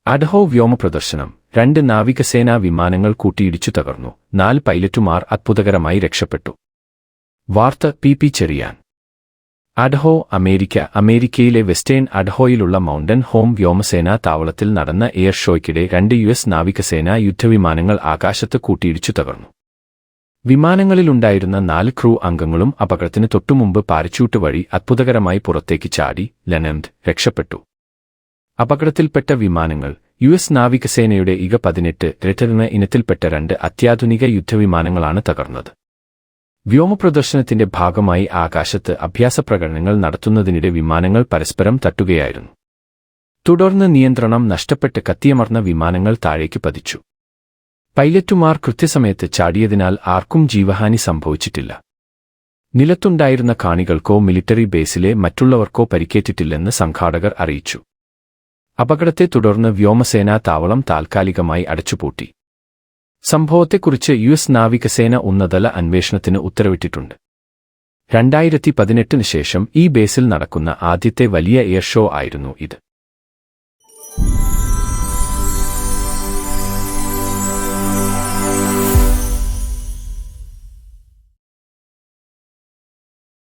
അഡഹോ വ്യോമപ്രദർശനം 2 നാവികസേനാ വിമാനങ്ങൾ കൂട്ടിയിടിച്ചു തകർന്നു. 4 പൈലറ്റുമാർ അത്ഭുതകരമായി രക്ഷപ്പെട്ടു. വാർത്ത പി ചെറിയാൻ. അഡഹോ, അമേരിക്കയിലെ വെസ്റ്റേൺ അഡഹോയിലുള്ള മൗണ്ടൻ ഹോം വ്യോമസേനാ താവളത്തിൽ നടന്ന എയർ ഷോയ്ക്കിടെ 2 യുഎസ് നാവികസേനാ യുദ്ധവിമാനങ്ങൾ ആകാശത്ത് കൂട്ടിയിടിച്ചു തകർന്നു. വിമാനങ്ങളിലുണ്ടായിരുന്ന 4 ക്രൂ അംഗങ്ങളും അപകടത്തിന് തൊട്ടുമുമ്പ് പാരച്യൂട്ട് വഴി അത്ഭുതകരമായി പുറത്തേക്ക് ചാടി ലനംഡ് രക്ഷപ്പെട്ടു. അപകടത്തിൽപ്പെട്ട വിമാനങ്ങൾ യുഎസ് നാവികസേനയുടെ ഇഗ-18 റെറ്ററിന് ഇനത്തിൽപ്പെട്ട 2 അത്യാധുനിക യുദ്ധവിമാനങ്ങളാണ് തകർന്നത്. വ്യോമപ്രദർശനത്തിന്റെ ഭാഗമായി ആകാശത്ത് അഭ്യാസപ്രകടനങ്ങൾ നടത്തുന്നതിനിടെ വിമാനങ്ങൾ പരസ്പരം തട്ടുകയായിരുന്നു. തുടർന്ന് നിയന്ത്രണം നഷ്ടപ്പെട്ട് കത്തിയമർന്ന വിമാനങ്ങൾ താഴേക്ക് പതിച്ചു. പൈലറ്റുമാർ കൃത്യസമയത്ത് ചാടിയതിനാൽ ആർക്കും ജീവഹാനി സംഭവിച്ചിട്ടില്ല. നിലത്തുണ്ടായിരുന്ന കാണികൾക്കോ മിലിറ്ററി ബേസിലെ മറ്റുള്ളവർക്കോ പരിക്കേറ്റിട്ടില്ലെന്ന് സംഘാടകർ അറിയിച്ചു. അപകടത്തെ തുടർന്ന് വ്യോമസേനാ താവളം താൽക്കാലികമായി അടച്ചുപൂട്ടി. സംഭവത്തെക്കുറിച്ച് യുഎസ് നാവികസേന ഉന്നതതല അന്വേഷണത്തിന് ഉത്തരവിട്ടിട്ടുണ്ട്. 2018 ശേഷം ഈ ബേസിൽ നടക്കുന്ന ആദ്യത്തെ വലിയ എയർ ഷോ ആയിരുന്നു ഇത്.